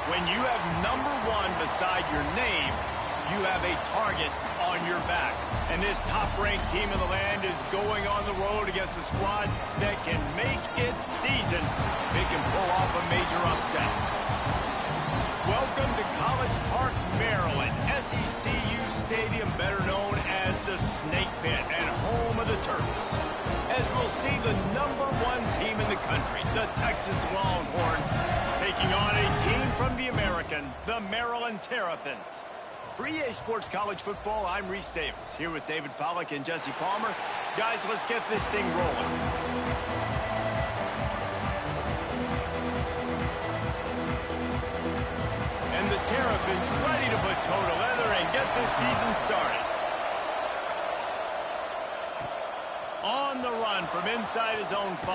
When you have number 1 beside your name, you have a target on your back. And this top-ranked team in the land is going on the road against a squad that can make its season if it can pull off a major upset. Welcome to College Park, Maryland, SECU Stadium, better known as the Snake Pit and home of the Terps. As we'll see the number 1 team in the country, the Texas Longhorns, taking on a team from the American, the Maryland Terrapins. For EA Sports College Football, I'm Reese Davis, here with David Pollack and Jesse Palmer. Guys, let's get this thing rolling. And the Terrapins ready to put toe to leather and get this season started. On the run from inside his own 5.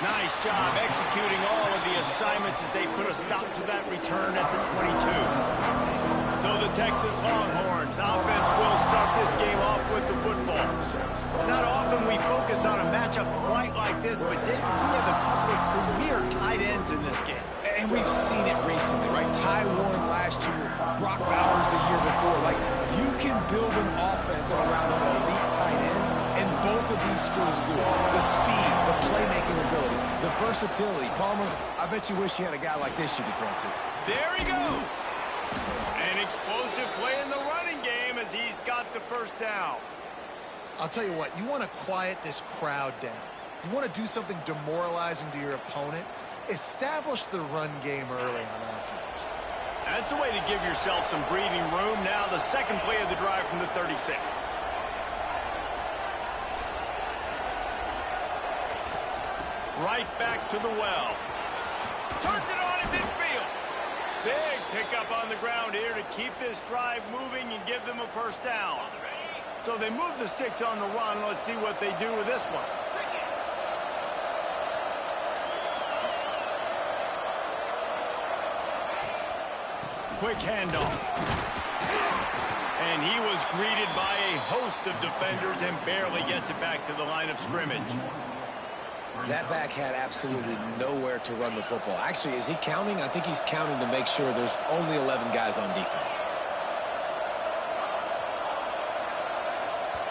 Nice job executing all of the assignments as they put a stop to that return at the 22. So the Texas Longhorns offense will start this game off with the football. It's not often we focus on a matchup quite like this, but David, we have a couple of premier tight ends in this game. And we've seen it recently, right? Ty Warren last year, Brock Bowers the year before. Like, you can build an offense around an elite tight end, and both of these schools do it. The speed, the playmaking ability, the versatility. Palmer, I bet you wish you had a guy like this you could throw to. There he goes. An explosive play in the running game as he's got the first down. I'll tell you what, you want to quiet this crowd down. You want to do something demoralizing to your opponent. Establish the run game early on offense. That's the way to give yourself some breathing room. Now the second play of the drive from the 36. Right back to the well. Turns it on in midfield. Big pickup on the ground here to keep this drive moving and give them a first down. So they move the sticks on the run. Let's see what they do with this one. Quick handoff. And he was greeted by a host of defenders and barely gets it back to the line of scrimmage. That back had absolutely nowhere to run the football. Actually, is he counting? I think he's counting to make sure there's only 11 guys on defense.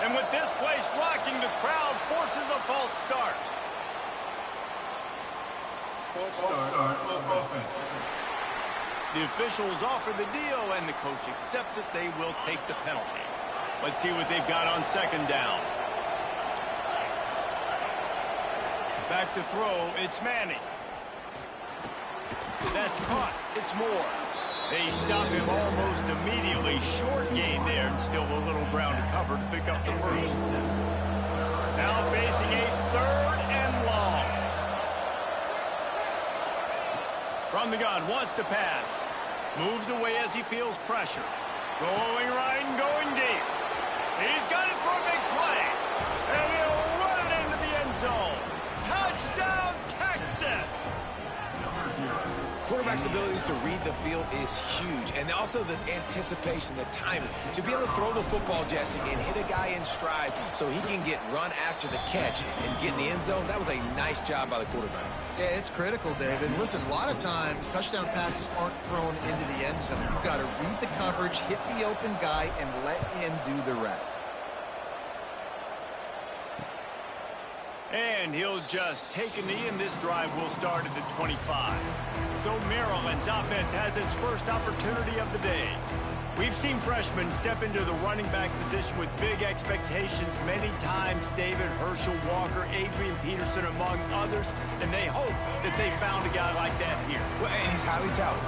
And with this place rocking, the crowd forces a false start. False start. The officials offer the deal, and the coach accepts it. They will take the penalty. Let's see what they've got on second down. Back to throw, it's Manning. That's caught, it's Moore. They stop him almost immediately. Short gain there, and still a little ground to cover to pick up the first. Now facing a 3rd and long. From the gun, wants to pass. Moves away as he feels pressure. Going right and going deep. He's got it for a big play. And he'll run it into the end zone. Touchdown, Texas! Quarterback's abilities to read the field is huge, and also the anticipation, the timing. To be able to throw the football, Jesse, and hit a guy in stride so he can get run after the catch and get in the end zone, that was a nice job by the quarterback. Yeah, it's critical, David. Listen, a lot of times, touchdown passes aren't thrown into the end zone. You've got to read the coverage, hit the open guy, and let him do the rest. And he'll just take a knee, and this drive will start at the 25. So Maryland's offense has its first opportunity of the day. We've seen freshmen step into the running back position with big expectations many times. David, Herschel Walker, Adrian Peterson, among others, and they hope that they found a guy like that here. Well, and he's highly talented.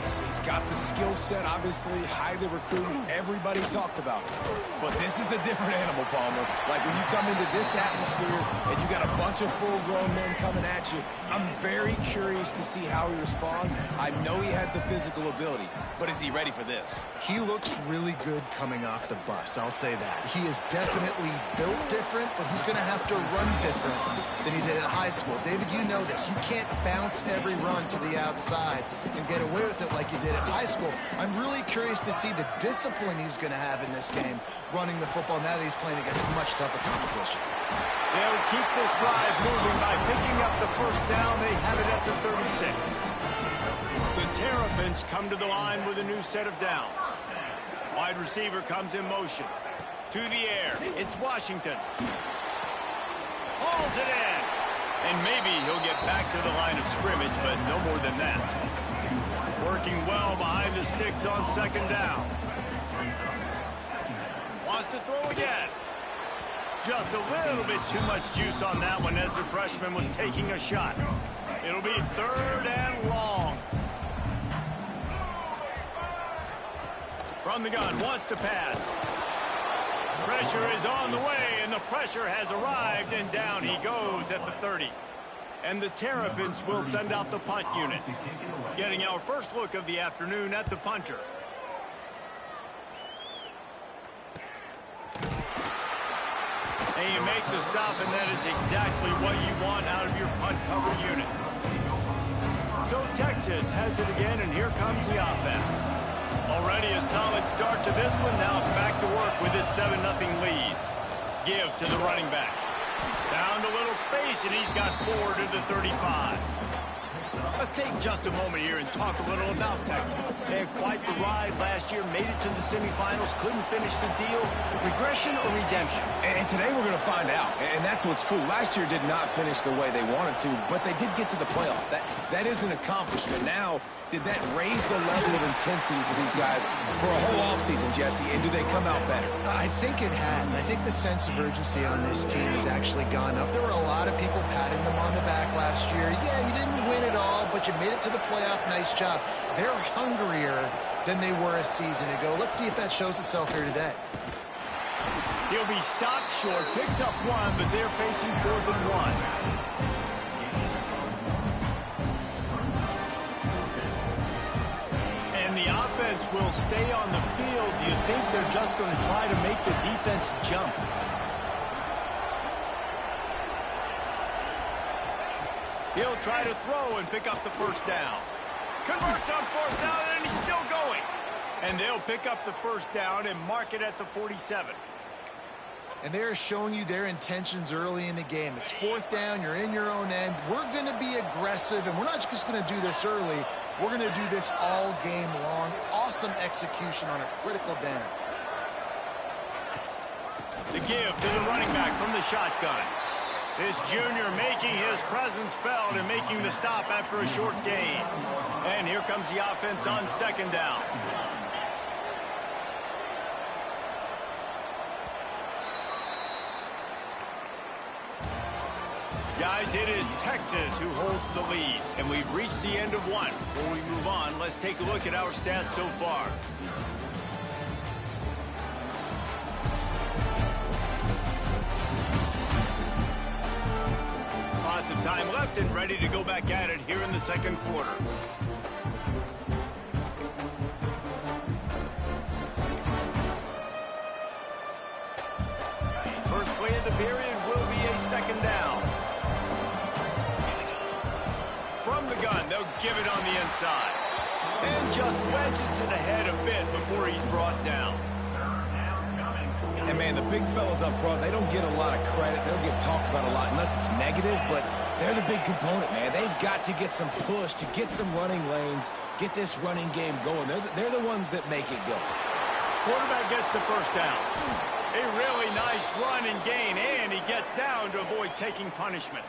He's got the skill set, obviously, highly recruited. Everybody talked about it. But this is a different animal, Palmer. Like, when you come into this atmosphere and you got a bunch of full-grown men coming at you, I'm very curious to see how he responds. I know he has the physical ability, but is he ready for this? He looks really good coming off the bus, I'll say that. He is definitely built different, but he's going to have to run different than he did at high school. David, you know this. You can't bounce every run to the outside and get away with it like you did at high school. I'm really curious to see the discipline he's going to have in this game running the football now that he's playing against much tougher competition. They'll keep this drive moving by picking up the first down. They have it at the 36. The Terrapins come to the line with a new set of downs. Wide receiver comes in motion. To the air, it's Washington. Hauls it in. And maybe he'll get back to the line of scrimmage, but no more than that. Working well behind the sticks on second down. Wants to throw again. Just a little bit too much juice on that one as the freshman was taking a shot. It'll be third and long. From the gun, wants to pass. Pressure is on the way, and the pressure has arrived, and down he goes at the 30. And the Terrapins will send out the punt unit. Getting our first look of the afternoon at the punter. And you make the stop, and that is exactly what you want out of your punt cover unit. So Texas has it again, and here comes the offense. Already a solid start to this one. Now back to work with this 7-0 lead. Give to the running back. Found a little space, and he's got 4 to the 35. Let's take just a moment here and talk a little about Texas. They had quite the ride last year, made it to the semifinals, couldn't finish the deal. Regression or redemption? And today we're going to find out, and that's what's cool. Last year did not finish the way they wanted to, but they did get to the playoff. That is an accomplishment. Now, did that raise the level of intensity for these guys for a whole offseason, Jesse, and do they come out better? I think it has. I think the sense of urgency on this team has actually gone up. There were a lot of people patting them on the back last year. Yeah, you didn't win it all, but you made it to the playoff. Nice job. They're hungrier than they were a season ago. Let's see if that shows itself here today. He'll be stopped short, picks up 1, but they're facing 4th and 1. The offense will stay on the field. Do you think they're just going to try to make the defense jump? He'll try to throw and pick up the first down. Converts on 4th down, and he's still going. And they'll pick up the first down and mark it at the 47. And they're showing you their intentions early in the game. It's 4th down, you're in your own end. We're going to be aggressive, and we're not just going to do this early. We're going to do this all game long. Awesome execution on a critical down. The give to the running back from the shotgun. This junior making his presence felt and making the stop after a short gain. And here comes the offense on second down. Guys, it is Texas who holds the lead, and we've reached the end of one. Before we move on, let's take a look at our stats so far. Lots of time left and ready to go back at it here in the second quarter. First play of the period will be a second down. From the gun, they'll give it on the inside. And just wedges it ahead a bit before he's brought down. And, man, the big fellas up front, they don't get a lot of credit. They don't get talked about a lot unless it's negative, but they're the big component, man. They've got to get some push, to get some running lanes, get this running game going. They're the ones that make it go. Quarterback gets the first down. A really nice run and gain, and he gets down to avoid taking punishment.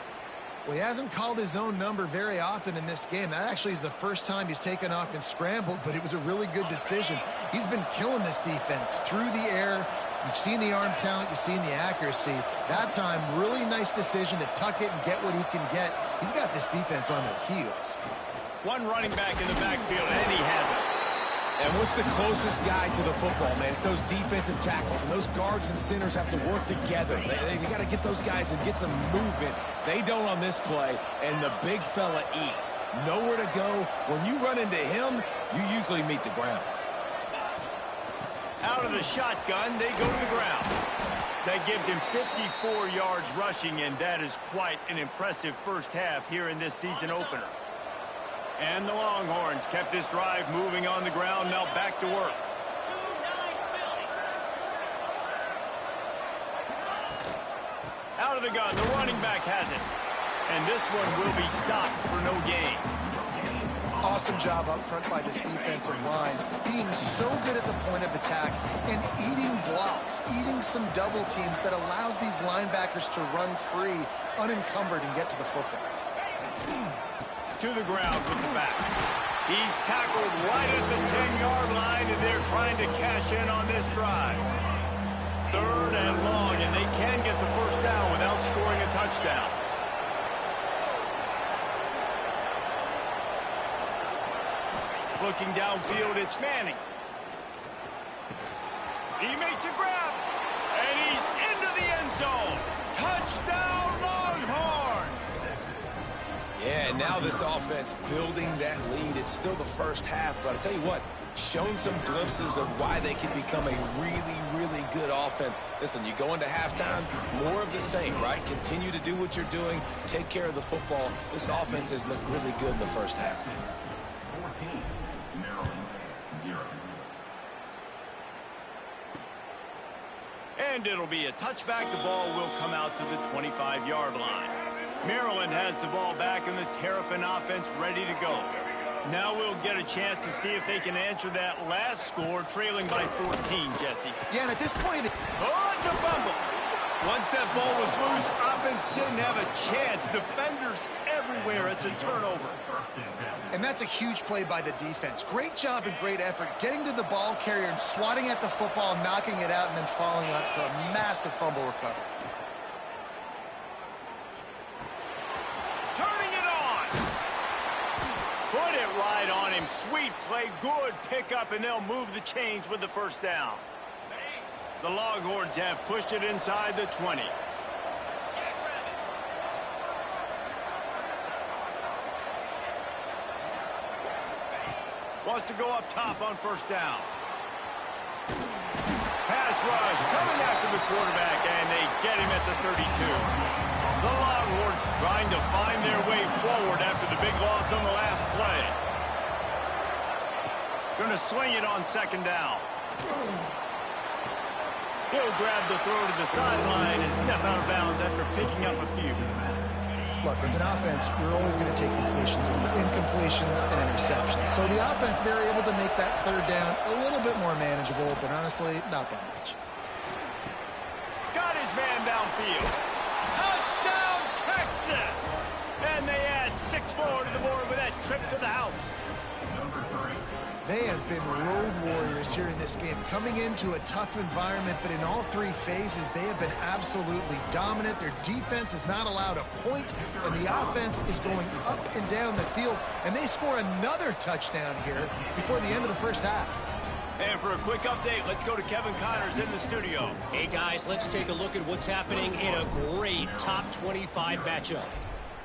Well, he hasn't called his own number very often in this game. That actually is the first time he's taken off and scrambled, but it was a really good decision. He's been killing this defense through the air. You've seen the arm talent. You've seen the accuracy. That time, really nice decision to tuck it and get what he can get. He's got this defense on their heels. One running back in the backfield, and he has it. And what's the closest guy to the football, man? It's those defensive tackles, and those guards and centers have to work together. They got to get those guys and get some movement. They don't on this play, and the big fella eats. Nowhere to go. When you run into him, you usually meet the ground. Out of the shotgun, they go to the ground. That gives him 54 yards rushing, and that is quite an impressive first half here in this season opener. And the Longhorns kept this drive moving on the ground. Now back to work. Out of the gun, the running back has it. And this one will be stopped for no gain. Awesome job up front by this defensive line, being so good at the point of attack and eating blocks, eating some double teams that allows these linebackers to run free, unencumbered, and get to the football. To the ground with the back. He's tackled right at the 10-yard line, and they're trying to cash in on this drive. 3rd and long, and they can get the first down without scoring a touchdown. Looking downfield, it's Manning. He makes a grab, and he's into the end zone. Touchdown, Longhorns! Yeah, and now this offense building that lead. It's still the first half, but I tell you what, shown some glimpses of why they can become a really, really good offense. Listen, you go into halftime, more of the same, right? Continue to do what you're doing, take care of the football. This offense has looked really good in the first half. 14, Maryland, 0. And it'll be a touchback. The ball will come out to the 25-yard line. Maryland has the ball back and the Terrapin offense ready to go. Now we'll get a chance to see if they can answer that last score, trailing by 14, Jesse. Yeah, and at this point... Oh, it's a fumble. Once that ball was loose, offense didn't have a chance. Defenders everywhere. It's a turnover. And that's a huge play by the defense. Great job and great effort getting to the ball carrier and swatting at the football, knocking it out, and then falling on it for a massive fumble recovery. Turning it on. Put it right on him. Sweet play. Good pickup, and they'll move the chains with the first down. The Longhorns have pushed it inside the 20. Wants to go up top on first down. Pass rush coming after the quarterback, and they get him at the 32. The Longhorns trying to find their way forward after the big loss on the last play. Going to swing it on second down. He'll grab the throw to the sideline and step out of bounds after picking up a few. Look, as an offense, we're always going to take completions over incompletions and interceptions. So the offense, they're able to make that third down a little bit more manageable, but honestly, not by much. Got his man downfield. Touchdown, Texas! And they add 6 more to the board with that trip to the house. They have been road warriors here in this game, coming into a tough environment, but in all 3 phases, they have been absolutely dominant. Their defense is not allowed a point, and the offense is going up and down the field, and they score another touchdown here before the end of the first half. And for a quick update, let's go to Kevin Connors in the studio. Hey, guys, let's take a look at what's happening in a great top 25 matchup.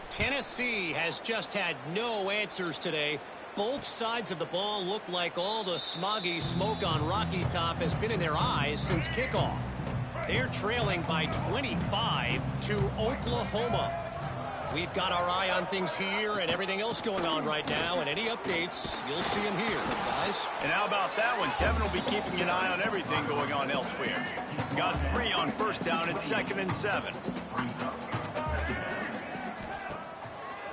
Tennessee has just had no answers today. Both sides of the ball look like all the smoggy smoke on Rocky Top has been in their eyes since kickoff. They're trailing by 25 to Oklahoma. We've got our eye on things here and everything else going on right now, and any updates, you'll see them here, guys. And how about that one? Kevin will be keeping an eye on everything going on elsewhere. Got 3 on first down at 2nd and 7.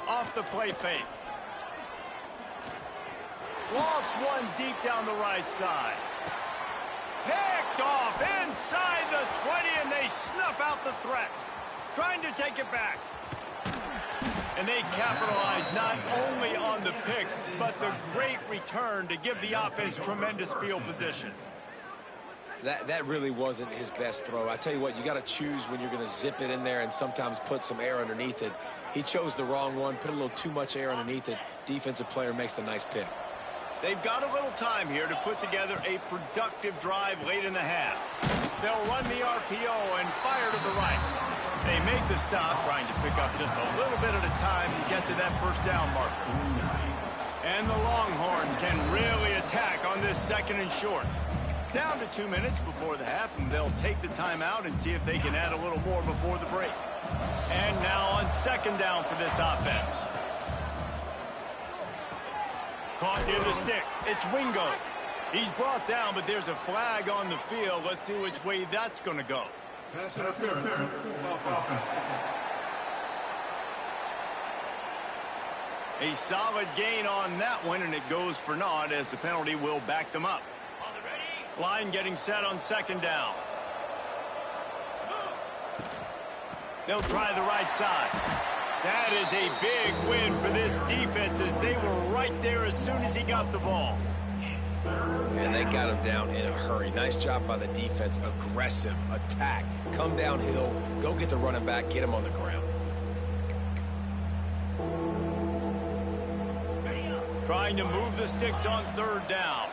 Off the play fake. Lost one deep down the right side. Picked off inside the 20, and they snuff out the threat. Trying to take it back. And they capitalize not only on the pick, but the great return to give the offense tremendous field position. That really wasn't his best throw. I tell you what, you got to choose when you're going to zip it in there and sometimes put some air underneath it. He chose the wrong one, put a little too much air underneath it. Defensive player makes the nice pick. They've got a little time here to put together a productive drive late in the half. They'll run the RPO and fire to the right. They make the stop, trying to pick up just a little bit at a time to get to that first down marker. And the Longhorns can really attack on this 2nd and short. Down to 2 minutes before the half, and they'll take the timeout and see if they can add a little more before the break. And now on 2nd down for this offense. Caught near the sticks. It's Wingo. He's brought down, but there's a flag on the field. Let's see which way that's going to go. Pass interference. Offense. A solid gain on that one, and it goes for naught as the penalty will back them up. Line getting set on second down. They'll try the right side. That is a big win for this defense as they were right there as soon as he got the ball. And they got him down in a hurry. Nice job by the defense. Aggressive attack. Come downhill. Go get the running back. Get him on the ground. Trying to move the sticks on third down.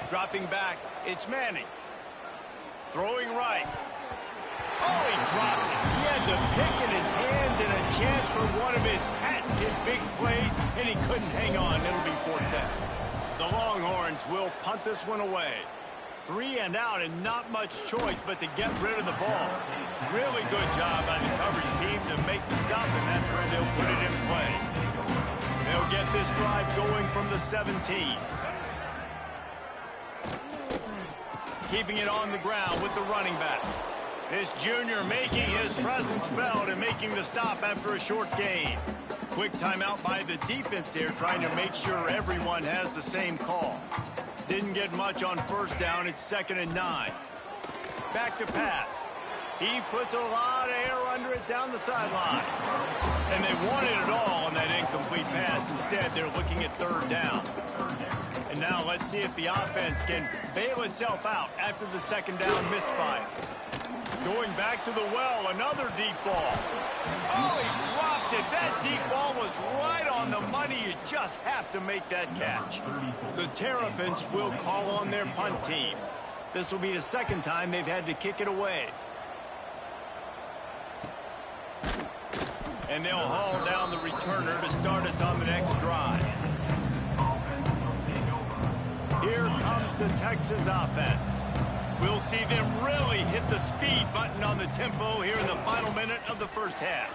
Dropping back. It's Manning. Throwing right. Oh, he dropped it. He had the pick in his hands and a chance for one of his patented big plays, and he couldn't hang on. It'll be fourth down. The Longhorns will punt this one away. 3 and out and not much choice but to get rid of the ball. Really good job by the coverage team to make the stop, and that's where they'll put it in play. They'll get this drive going from the 17. Keeping it on the ground with the running back. This junior making his presence felt and making the stop after a short gain. Quick timeout by the defense there, trying to make sure everyone has the same call. Didn't get much on first down. It's 2nd and 9. Back to pass. He puts a lot of air under it down the sideline. And they wanted it all on that incomplete pass. Instead, they're looking at third down. And now let's see if the offense can bail itself out after the second down misfire. Going back to the well, another deep ball. Oh, he dropped it. That deep ball was right on the money. You just have to make that catch. The Terrapins will call on their punt team. This will be the second time they've had to kick it away. And they'll haul down the returner to start us on the next drive. Here comes the Texas offense. We'll see them really hit the speed button on the tempo here in the final minute of the first half.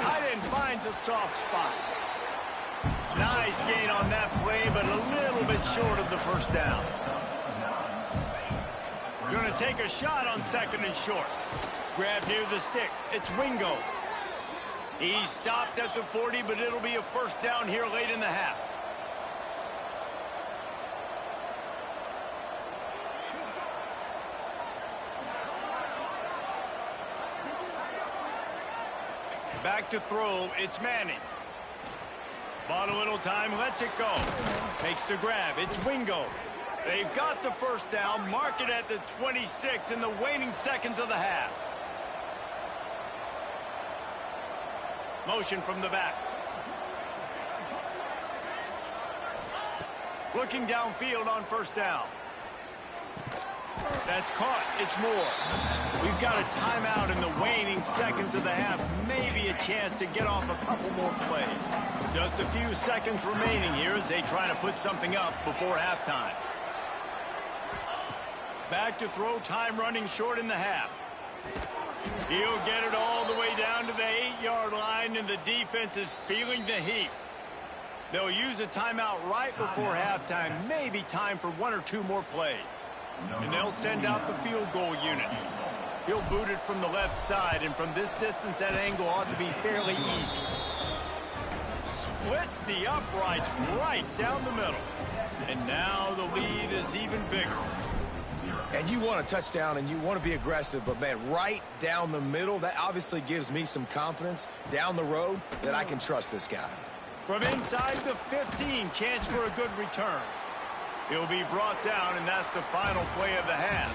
Tight end finds a soft spot. Nice gain on that play, but a little bit short of the first down. Going to take a shot on 2nd and short. Grab near the sticks. It's Wingo. He stopped at the 40, but it'll be a first down here late in the half. Back to throw, it's Manning. Bought a little time, lets it go. Makes the grab, it's Wingo. They've got the first down, mark it at the 26 in the waning seconds of the half. Motion from the back. Looking downfield on first down. That's caught. It's Moore. We've got a timeout in the waning seconds of the half. Maybe a chance to get off a couple more plays. Just a few seconds remaining here as they try to put something up before halftime. Back to throw, time running short in the half. He'll get it all the way down to the 8-yard line, and the defense is feeling the heat. They'll use a timeout right before halftime. Maybe time for 1 or 2 more plays. And they'll send out the field goal unit. He'll boot it from the left side, and from this distance, that angle ought to be fairly easy. Splits the uprights right down the middle. And now the lead is even bigger. And you want a touchdown, and you want to be aggressive, but, man, right down the middle, that obviously gives me some confidence down the road that I can trust this guy. From inside the 15, chance for a good return. He'll be brought down, and that's the final play of the half.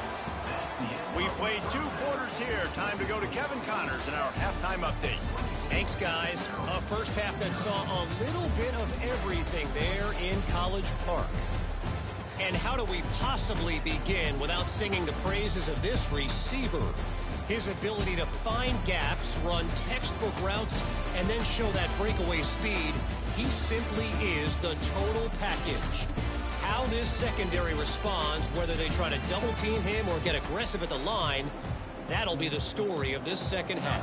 We played 2 quarters here. Time to go to Kevin Connors in our halftime update. Thanks, guys. A first half that saw a little bit of everything there in College Park. And how do we possibly begin without singing the praises of this receiver? His ability to find gaps, run textbook routes, and then show that breakaway speed. He simply is the total package. How this secondary responds, whether they try to double-team him or get aggressive at the line, that'll be the story of this second half.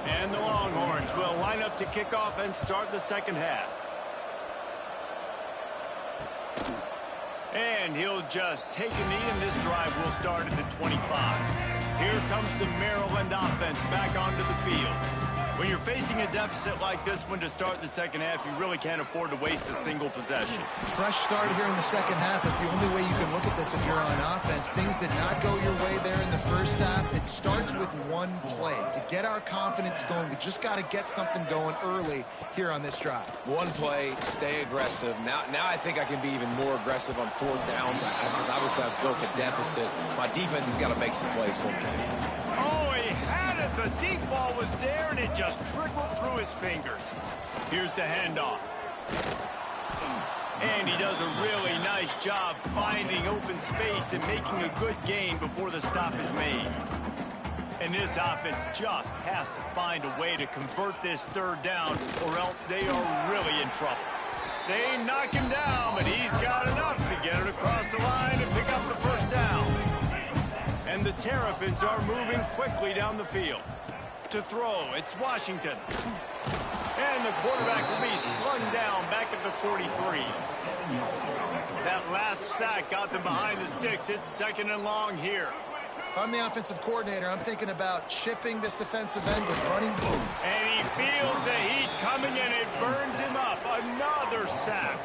And the Longhorns will line up to kick off and start the second half. And he'll just take a knee, and this drive will start at the 25. Here comes the Maryland offense back onto the field. When you're facing a deficit like this one to start the second half, you really can't afford to waste a single possession. Fresh start here in the second half is the only way you can look at this if you're on offense. Things did not go your way there in the first half. It starts with one play. To get our confidence going, we just got to get something going early here on this drive. One play, stay aggressive. Now I think I can be even more aggressive on fourth downs because obviously I've built a deficit. My defense has got to make some plays for me, too. Oh, he had it. The deep ball was there, and it just trickled through his fingers. Here's the handoff. And he does a really nice job finding open space and making a good gain before the stop is made. And this offense just has to find a way to convert this third down, or else they are really in trouble. They knock him down, but he's got enough to get it across the line and pick up the first down. And the Terrapins are moving quickly down the field. To throw, it's Washington. And the quarterback will be slung down back at the 43. That last sack got them behind the sticks. It's second and long here. If I'm the offensive coordinator, I'm thinking about chipping this defensive end with running boom. And he feels the heat coming, and it burns him up. Another sack.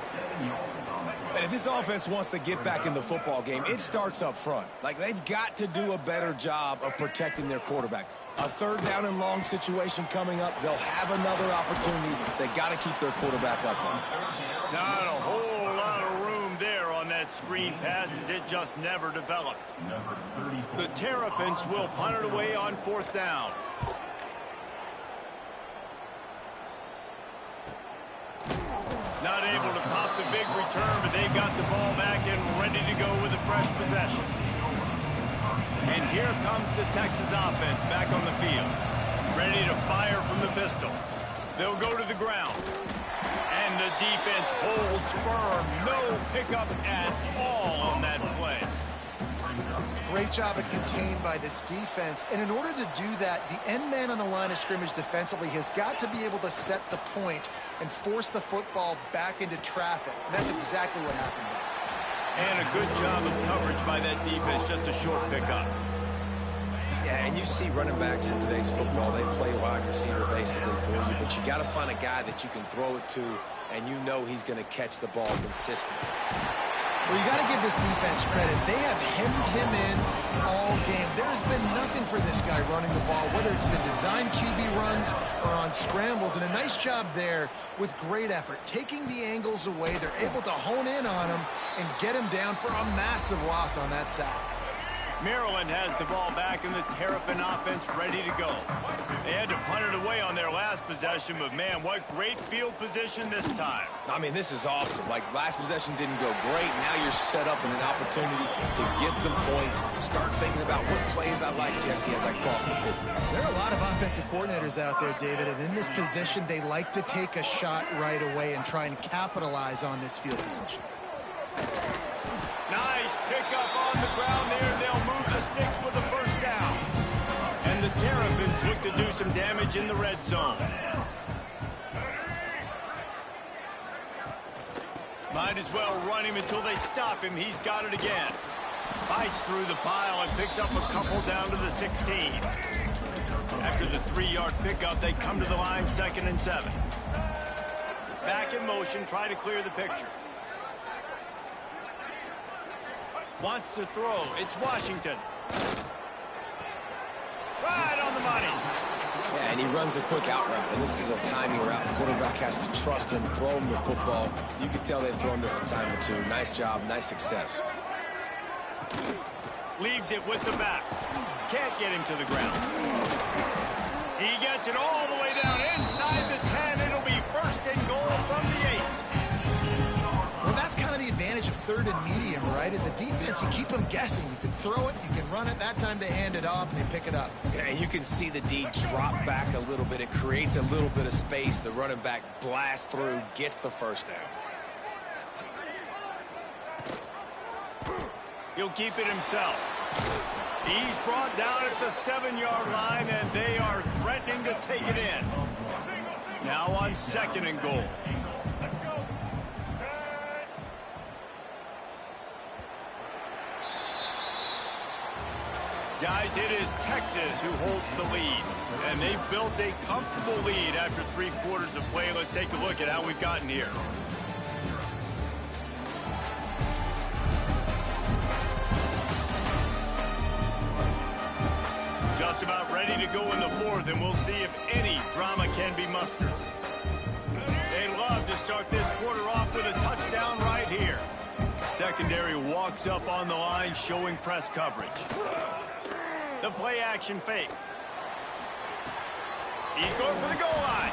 And if this offense wants to get back in the football game, it starts up front. Like, they've got to do a better job of protecting their quarterback. A third down and long situation coming up, they'll have another opportunity. They got to keep their quarterback up on. Not a whole lot of room there on that screen pass, as it just never developed. The Terrapins will punt it away on fourth down. Not able to pop the big return, but they've got the ball back and ready to go with a fresh possession. And here comes the Texas offense back on the field, ready to fire from the pistol. They'll go to the ground. And the defense holds firm. No pickup at all on that play. Great job of contained by this defense. And in order to do that, the end man on the line of scrimmage defensively has got to be able to set the point and force the football back into traffic. And that's exactly what happened there. And a good job of coverage by that defense, just a short pickup. Yeah, and you see running backs in today's football, they play wide receiver basically for you, but you got to find a guy that you can throw it to, and you know he's going to catch the ball consistently. Well, you got to give this defense credit. They have hemmed him in all game. There has been nothing for this guy running the ball, whether it's been designed QB runs or on scrambles, and a nice job there with great effort. Taking the angles away, they're able to hone in on him and get him down for a massive loss on that sack. Maryland has the ball back, and the Terrapin offense ready to go. They had to punt it away on their last possession, but man, what great field position this time. I mean, this is awesome. Like, last possession didn't go great. Now you're set up in an opportunity to get some points. Start thinking about what plays I like, Jesse, as I cross the 50. There are a lot of offensive coordinators out there, David, and in this position, they like to take a shot right away and try and capitalize on this field position. Nice pickup on the ground there. They'll move the sticks with the first down. And the Terrapins look to do some damage in the red zone. Might as well run him until they stop him. He's got it again. Fights through the pile and picks up a couple down to the 16. After the 3-yard pickup, they come to the line, 2nd and 7. Back in motion, try to clear the picture. Wants to throw. It's Washington. Right on the money. Yeah, and he runs a quick out route, and this is a timing route. The quarterback has to trust him, throw him the football. You can tell they've thrown this a time or two. Nice job, nice success. Leaves it with the back. Can't get him to the ground. He gets it all the way down inside the 10. It'll be 1st and goal from the 8. Well, that's kind of the advantage of 3rd and medium, right? Is the defense, you keep them guessing. You can throw it, you can run it. That time they hand it off and they pick it up. Yeah, and you can see the D drop back a little bit. It creates a little bit of space. The running back blasts through, gets the first down. He'll keep it himself. He's brought down at the 7-yard line, and they are threatening to take it in. Now on 2nd and goal. Guys, it is Texas who holds the lead. And they've built a comfortable lead after 3 quarters of play. Let's take a look at how we've gotten here. Just about ready to go in the 4th, and we'll see if any drama can be mustered. They love to start this quarter off with a touchdown right here. Secondary walks up on the line, showing press coverage. The play action fake. He's going for the goal line.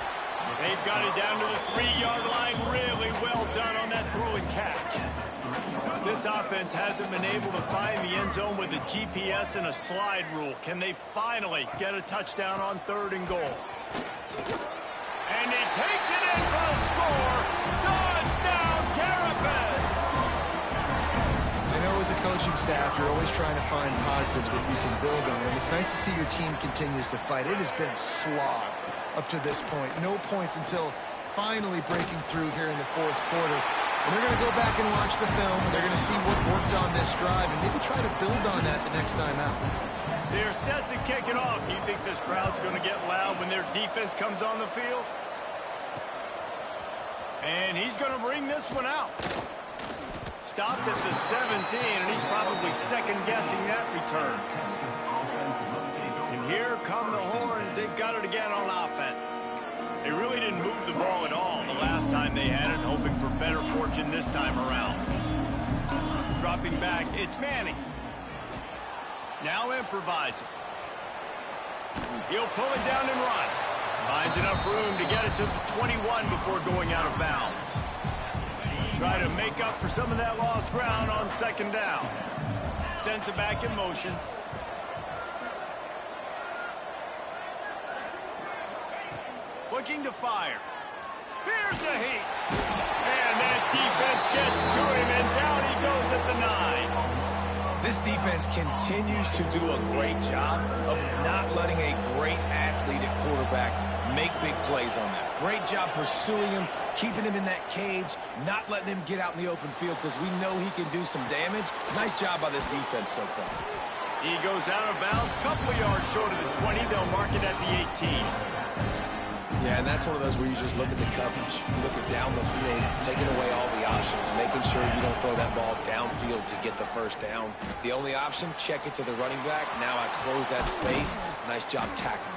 They've got it down to the 3-yard line. Really well done on that throw and catch. This offense hasn't been able to find the end zone with a GPS and a slide rule. Can they finally get a touchdown on 3rd and goal? And he takes it in for the score. Touchdown, Terrapins! I know as a coaching staff, you're always trying to find positives that you can build on. And it's nice to see your team continues to fight. It has been a slog up to this point. No points until finally breaking through here in the 4th quarter. And they're going to go back and watch the film, and they're going to see what worked on this drive and maybe try to build on that the next time out. They're set to kick it off. Do you think this crowd's going to get loud when their defense comes on the field? And he's going to bring this one out. Stopped at the 17, and he's probably second-guessing that return. And here come the Horns. They've got it again on offense. They really didn't move the ball at all the last time they had it, hoping for better fortune this time around. Dropping back, it's Manning. Now improvising. He'll pull it down and run. Finds enough room to get it to the 21 before going out of bounds. Try to make up for some of that lost ground on 2nd down. Sends it back in motion. Looking to fire. Here's a heat. And that defense gets to him, and down he goes at the 9. This defense continues to do a great job of not letting a great athlete at quarterback make big plays on them. Great job pursuing him, keeping him in that cage, not letting him get out in the open field because we know he can do some damage. Nice job by this defense so far. He goes out of bounds, couple of yards short of the 20. They'll mark it at the 18. Yeah, and that's one of those where you just look at the coverage. You look at down the field, taking away all the options, making sure you don't throw that ball downfield to get the 1st down. The only option, check it to the running back. Now I close that space. Nice job tackling.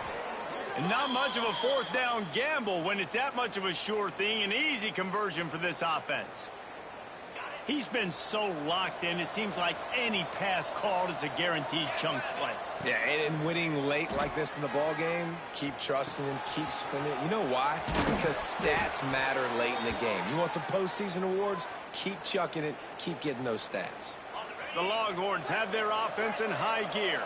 And not much of a 4th down gamble when it's that much of a sure thing. An easy conversion for this offense. He's been so locked in, it seems like any pass called is a guaranteed chunk play. Yeah, and winning late like this in the ball game, keep trusting him, keep spinning it. You know why? Because stats matter late in the game. You want some postseason awards? Keep chucking it, keep getting those stats. The Longhorns have their offense in high gear.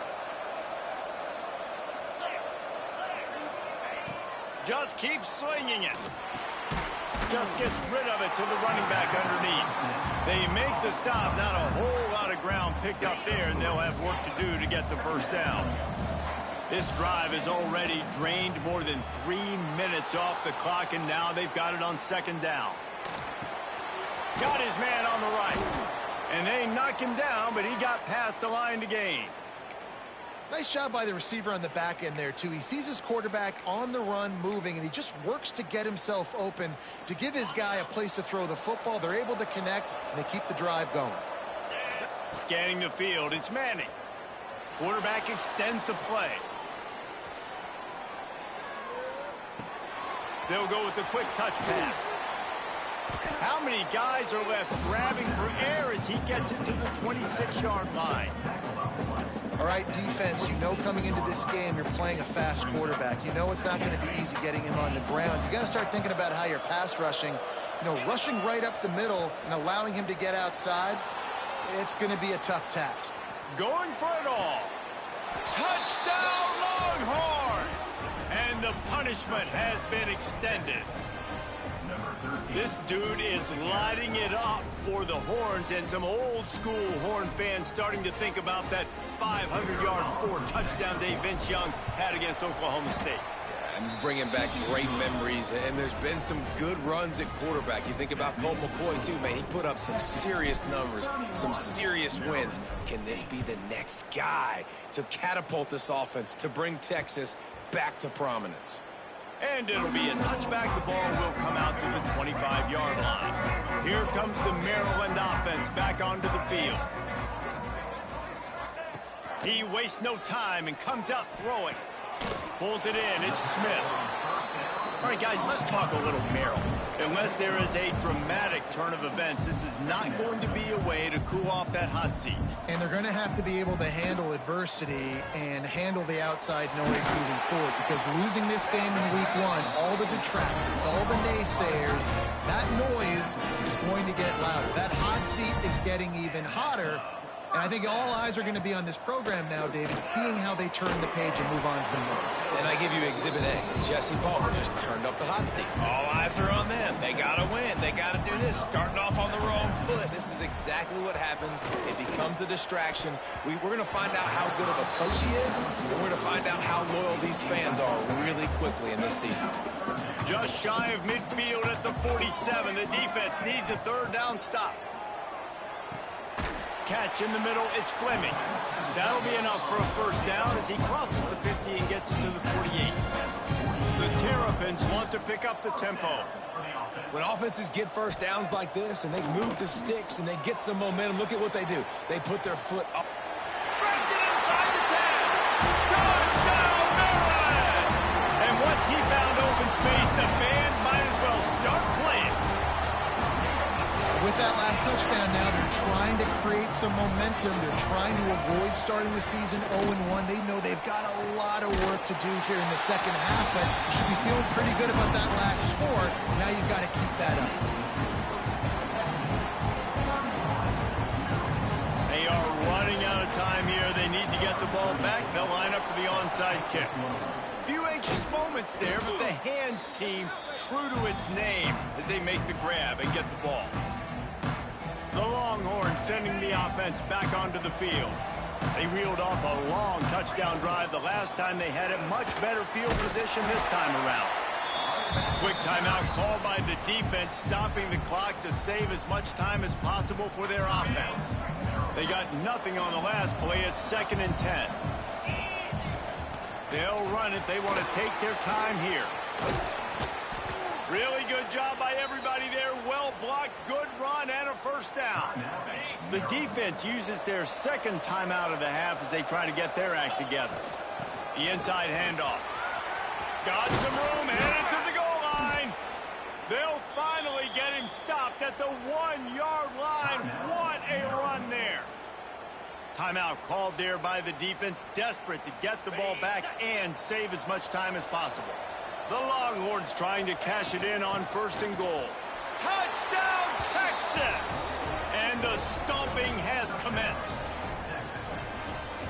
Just keeps slinging it. Just gets rid of it to the running back underneath. They make the stop. Not a whole lot of ground picked up there, and they'll have work to do to get the 1st down. This drive has already drained more than 3 minutes off the clock, and now they've got it on 2nd down. Got his man on the right. And they knock him down, but he got past the line to gain. Nice job by the receiver on the back end there, too. He sees his quarterback on the run moving, and he just works to get himself open to give his guy a place to throw the football. They're able to connect, and they keep the drive going. Scanning the field, it's Manning. Quarterback extends the play. They'll go with a quick touch pass. How many guys are left grabbing for air as he gets it to the 26-yard line? All right, defense, you know coming into this game you're playing a fast quarterback. You know it's not going to be easy getting him on the ground. You got to start thinking about how you're pass rushing. You know, rushing right up the middle and allowing him to get outside, it's going to be a tough task. Going for it all. Touchdown, Longhorns! And the punishment has been extended. This dude is lighting it up for the Horns, and some old-school Horn fans starting to think about that 500-yard, 4-touchdown day Vince Young had against Oklahoma State. I bringing back great memories, and there's been some good runs at quarterback. You think about Colt McCoy, too, man. He put up some serious numbers, some serious wins. Can this be the next guy to catapult this offense, to bring Texas back to prominence? And it'll be a touchback. The ball will come out to the 25-yard line. Here comes the Maryland offense back onto the field. He wastes no time and comes out throwing. Pulls it in. It's Smith. All right, guys, let's talk a little Maryland. Unless there is a dramatic turn of events, this is not going to be a way to cool off that hot seat. And they're going to have to be able to handle adversity and handle the outside noise moving forward, because losing this game in week 1, all the detractors, all the naysayers, that noise is going to get louder. That hot seat is getting even hotter. And I think all eyes are going to be on this program now, David, seeing how they turn the page and move on from noise. And I give you Exhibit A. Jesse Palmer just turned up the hot seat. All eyes are on them. They got to win. They got to do this. Starting off on the wrong foot. This is exactly what happens. It becomes a distraction. We're going to find out how good of a coach he is, and we're going to find out how loyal these fans are really quickly in this season. Just shy of midfield at the 47. The defense needs a third down stop. Catch in the middle, it's Fleming. That'll be enough for a first down as he crosses the 50 and gets it to the 48. The Terrapins want to pick up the tempo. When offenses get first downs like this and they move the sticks and they get some momentum, look at what they do. They put their foot up. Breaks it inside the 10. Touchdown, Maryland! And once he found open space, the band might as well start playing. With that last touchdown now, they're trying to create some momentum. They're trying to avoid starting the season 0-1. They know they've got a lot of work to do here in the second half, but you should be feeling pretty good about that last score. Now you've got to keep that up. They are running out of time here. They need to get the ball back. They'll line up for the onside kick. Few anxious moments there, but the hands team true to its name as they make the grab and get the ball. The Longhorns sending the offense back onto the field. They reeled off a long touchdown drive the last time they had it. Much better field position this time around. Quick timeout called by the defense, stopping the clock to save as much time as possible for their offense. They got nothing on the last play. It's 2nd and 10. They'll run it. They want to take their time here. Really good job by everybody there. Well blocked, good run, and a first down. The defense uses their second timeout of the half as they try to get their act together. The inside handoff. Got some room, headed to the goal line. They'll finally get him stopped at the 1-yard line. What a run there. Timeout called there by the defense, desperate to get the ball back and save as much time as possible. The Longhorns trying to cash it in on 1st and goal. Touchdown, Texas! And the stomping has commenced.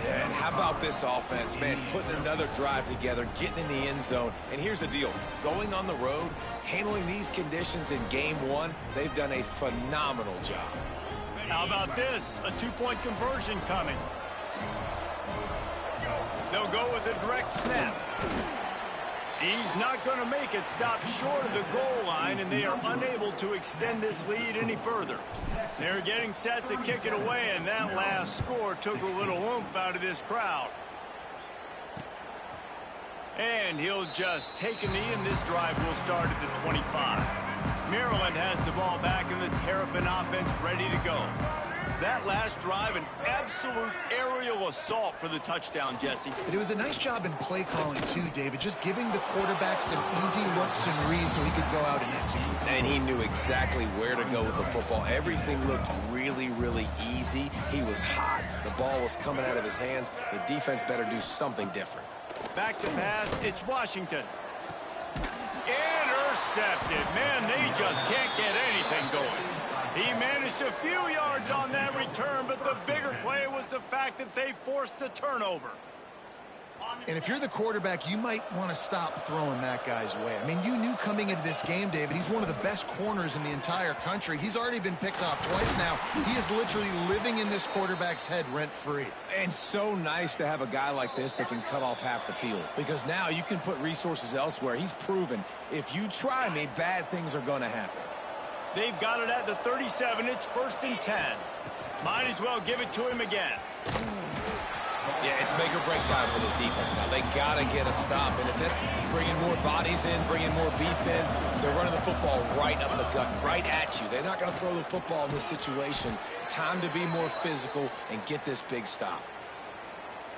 Yeah, and how about this offense, man, putting another drive together, getting in the end zone. And here's the deal. Going on the road, handling these conditions in game 1, they've done a phenomenal job. How about this? A 2-point conversion coming. They'll go with a direct snap. He's not going to make it. Stop short of the goal line, and they are unable to extend this lead any further. They're getting set to kick it away, and that last score took a little oomph out of this crowd. And he'll just take a knee, and this drive will start at the 25. Maryland has the ball back, and the Terrapin offense ready to go. That last drive, an absolute aerial assault for the touchdown, Jesse. But it was a nice job in play calling, too, David, just giving the quarterback some easy looks and reads so he could go out and execute. And he knew exactly where to go with the football. Everything looked really, really easy. He was hot. The ball was coming out of his hands. The defense better do something different. Back to pass, it's Washington. Intercepted. Man, they just can't get anything going. He managed a few yards on that return, but the bigger play was the fact that they forced the turnover. And if you're the quarterback, you might want to stop throwing that guy's way. I mean, you knew coming into this game, David, he's one of the best corners in the entire country. He's already been picked off twice now. He is literally living in this quarterback's head rent-free. And so nice to have a guy like this that can cut off half the field, because now you can put resources elsewhere. He's proven if you try me, bad things are going to happen. They've got it at the 37. It's 1st and 10. Might as well give it to him again. Yeah, it's make or break time for this defense now. They got to get a stop, and if that's bringing more bodies in, bringing more beef in, they're running the football right up the gut, right at you. They're not going to throw the football in this situation. Time to be more physical and get this big stop.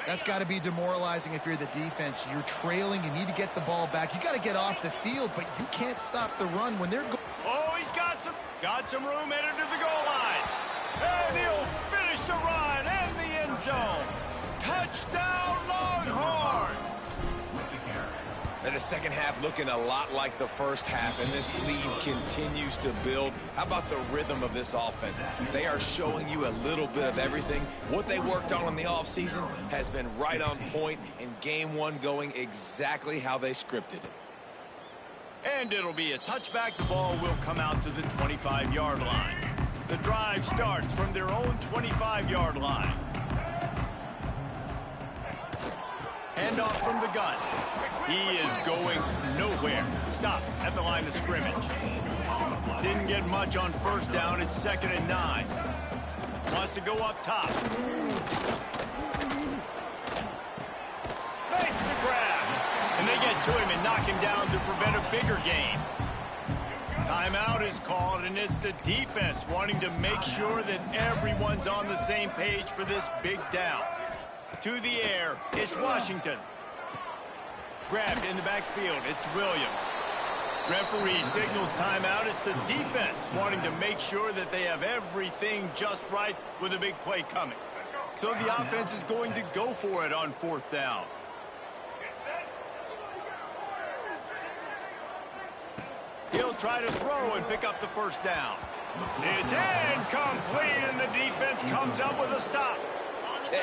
That's got to be demoralizing if you're the defense. You're trailing. You need to get the ball back. You got to get off the field, but you can't stop the run when they're Oh, he's got some room headed to the goal line. And he'll finish the run and the end zone. Touchdown, Longhorns! And the second half looking a lot like the first half, and this lead continues to build. How about the rhythm of this offense? They are showing you a little bit of everything. What they worked on in the offseason has been right on point, and game one going exactly how they scripted it. And it'll be a touchback. The ball will come out to the 25-yard line. The drive starts from their own 25-yard line. Handoff from the gun. He is going nowhere. Stop at the line of scrimmage. Didn't get much on first down. It's 2nd and 9. Wants to go up top. Makes the grab. And they get to him and knock him down to prevent a bigger gain. Timeout is called, and it's the defense wanting to make sure that everyone's on the same page for this big down. To the air, it's Washington. Grabbed in the backfield, it's Williams. Referee signals timeout. It's the defense wanting to make sure that they have everything just right with a big play coming. So the offense is going to go for it on 4th down. He'll try to throw and pick up the first down. It's incomplete, and the defense comes up with a stop.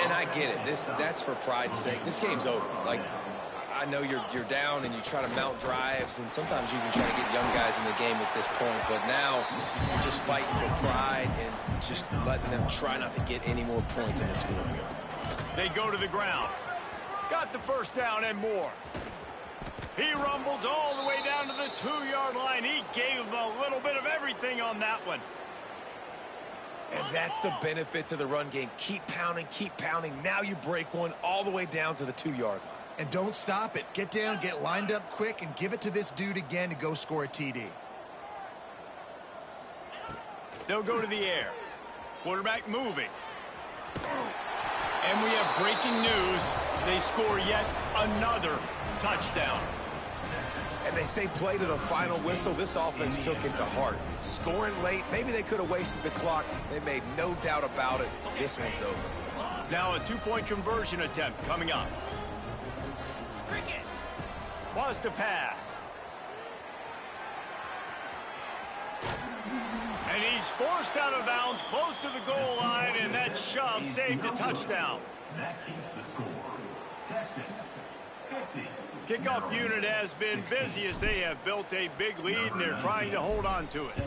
And I get it. That's for pride's sake. This game's over. Like, I know you're down and you try to mount drives, and sometimes you can try to get young guys in the game at this point. But now you're just fighting for pride and just letting them try not to get any more points in the scoreboard. They go to the ground. Got the first down and more. He rumbles all the way down to the 2-yard line. He gave them a little bit of everything on that one. And that's the benefit to the run game. Keep pounding, keep pounding. Now you break one all the way down to the 2-yard line. And don't stop it. Get down, get lined up quick, and give it to this dude again to go score a TD. They'll go to the air. Quarterback moving. And we have breaking news. They score yet another touchdown. And they say play to the final whistle. This offense took it to heart. Scoring late, maybe they could have wasted the clock. They made no doubt about it. This one's over. Now a 2-point conversion attempt coming up. Wants to pass. And he's forced out of bounds close to the goal line, and that shove saved a touchdown. That keeps the score. Texas 50. Kickoff unit has been busy as they have built a big lead, and they're trying to hold on to it.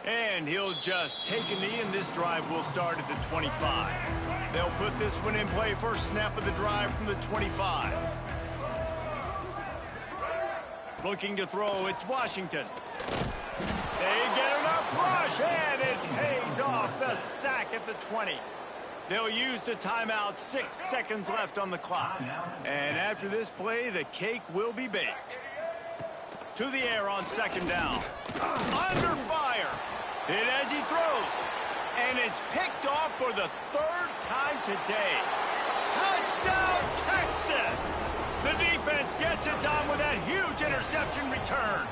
And he'll just take a knee, and this drive will start at the 25. They'll put this one in play. First snap of the drive from the 25. Looking to throw, it's Washington. They get enough rush, and it pays off. The sack at the 20. They'll use the timeout. 6 seconds left on the clock. And after this play, the cake will be baked. To the air on 2nd down. Under fire. Hit as he throws. And it's picked off for the 3rd time today. Touchdown, Texas! The defense gets it done with that huge interception return.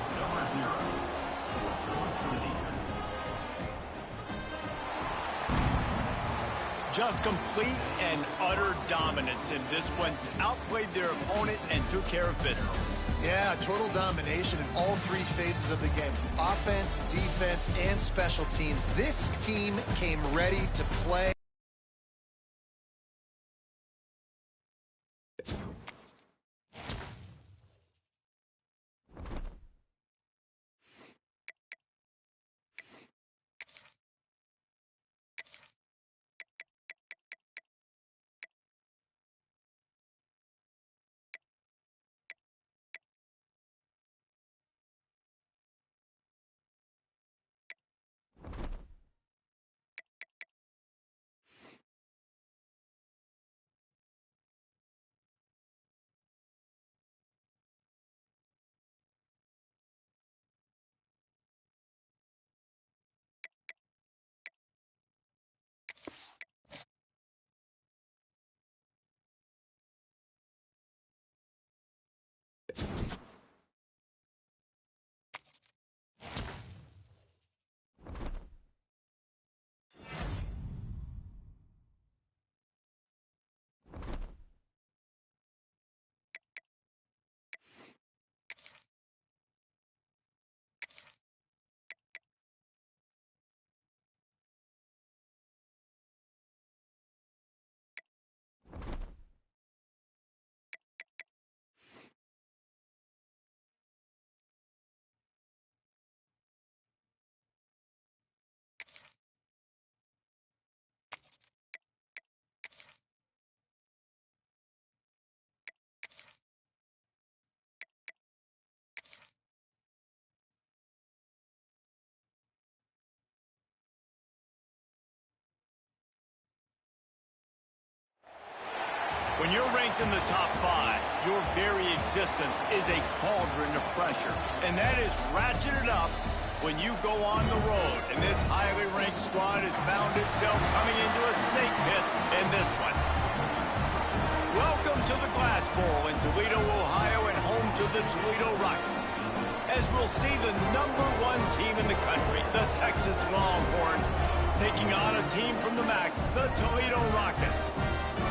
Just complete and utter dominance in this one. Outplayed their opponent and took care of business. Yeah, total domination in all 3 phases of the game. Offense, defense, and special teams. This team came ready to play. When you're ranked in the top 5, your very existence is a cauldron of pressure. And that is ratcheted up when you go on the road. And this highly ranked squad has found itself coming into a snake pit in this one. Welcome to the Glass Bowl in Toledo, Ohio, and home to the Toledo Rockets. As we'll see the #1 team in the country, the Texas Longhorns, taking on a team from the MAC, the Toledo Rockets.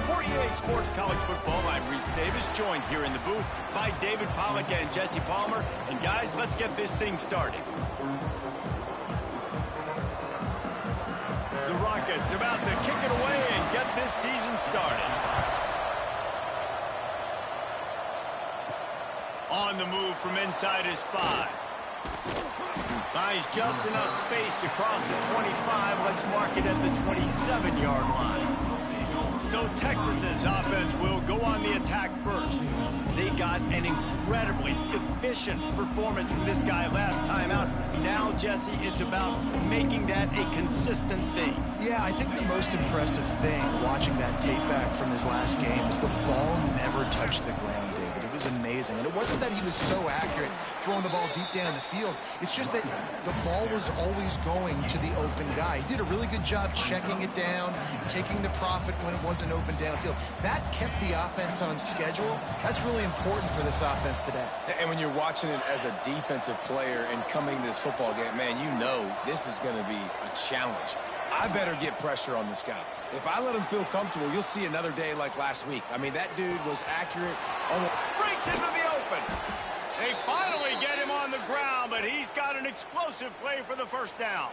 For EA Sports College Football, I'm Reese Davis, joined here in the booth by David Pollack and Jesse Palmer. And guys, let's get this thing started. The Rockets about to kick it away and get this season started. On the move from inside his 5. Finds just enough space across the 25. Let's mark it at the 27-yard line. So Texas's offense will go on the attack first. They got an incredibly efficient performance from this guy last time out. Now, Jesse, it's about making that a consistent thing. Yeah, I think the most impressive thing watching that tape back from his last game is the ball never touched the ground, David. It was amazing. And it wasn't that he was so accurate throwing the ball deep down the field. It's just that the ball was always going to the open guy. He did a really good job checking it down, taking the profit when it wasn't open downfield. That kept the offense on schedule. That's really important for this offense today. And when you're watching it as a defensive player and coming to this football game, man, you know this is going to be a challenge. I better get pressure on this guy. If I let him feel comfortable, you'll see another day like last week. I mean, that dude was accurate. Breaks into the open. They finally get him on the ground, but he's got an explosive play for the first down.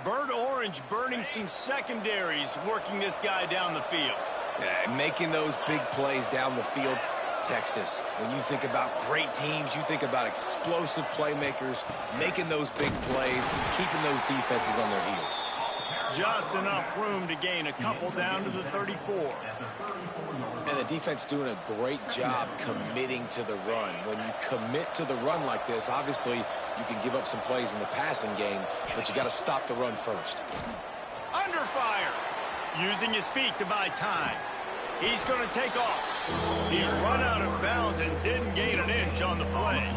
Bird Orange burning some secondaries, working this guy down the field. Yeah, making those big plays down the field. Texas, when you think about great teams, you think about explosive playmakers, making those big plays, keeping those defenses on their heels. Just enough room to gain a couple down to the 34. And the defense doing a great job committing to the run. When you commit to the run like this, obviously you can give up some plays in the passing game, but you got to stop the run first. Under fire. Using his feet to buy time. He's going to take off. He's run out of bounds and didn't gain an inch on the play.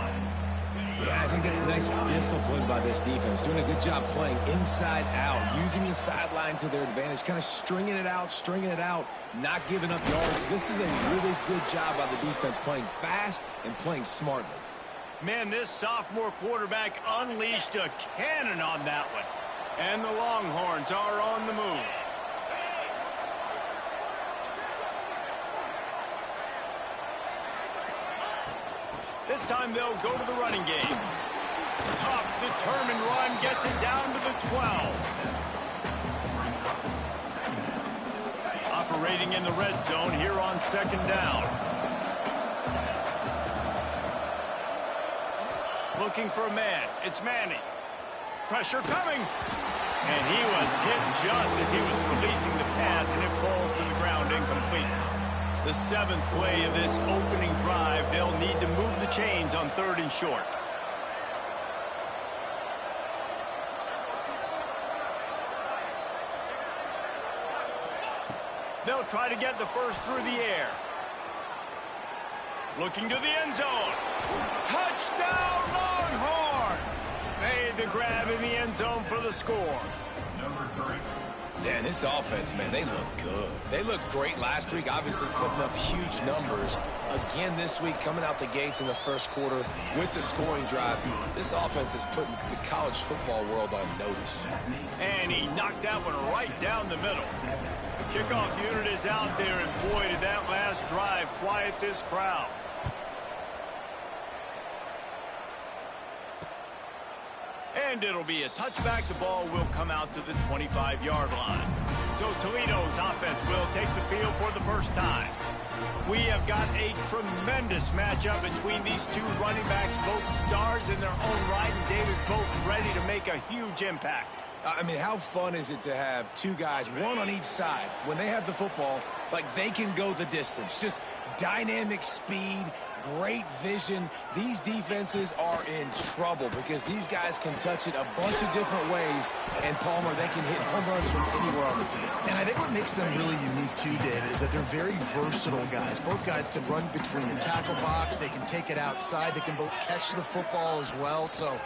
Yeah, I think that's nice discipline by this defense. Doing a good job playing inside out, using the sideline to their advantage, kind of stringing it out, not giving up yards. This is a really good job by the defense, playing fast and playing smartly. Man, this sophomore quarterback unleashed a cannon on that one. And the Longhorns are on the move. This time they'll go to the running game. Tough, determined run gets it down to the 12. Operating in the red zone here on second down. Looking for a man. It's Manning. Pressure coming. And he was hit just as he was releasing the pass, and it falls to the ground incomplete. The 7th play of this opening drive, they'll need to move the chains on 3rd and short. They'll try to get the first through the air. Looking to the end zone. Touchdown Longhorns! Made the grab in the end zone for the score. Number 3. Yeah, this offense, man, they look good. They looked great last week, obviously putting up huge numbers. Again this week, coming out the gates in the first quarter with the scoring drive. This offense is putting the college football world on notice. And he knocked that one right down the middle. The kickoff unit is out there, and boy, did that last drive quiet this crowd. And it'll be a touchback. The ball will come out to the 25-yard line. So Toledo's offense will take the field for the first time. We have got a tremendous matchup between these two running backs, both stars in their own right, and David, both ready to make a huge impact. I mean, how fun is it to have two guys, one on each side, when they have the football, like they can go the distance. Just dynamic speed, great vision. These defenses are in trouble because these guys can touch it a bunch of different ways, and Palmer, they can hit home runs from anywhere on the field. And I think what makes them really unique too, David, is that they're very versatile guys. Both guys can run between the tackle box. They can take it outside. They can both catch the football as well. So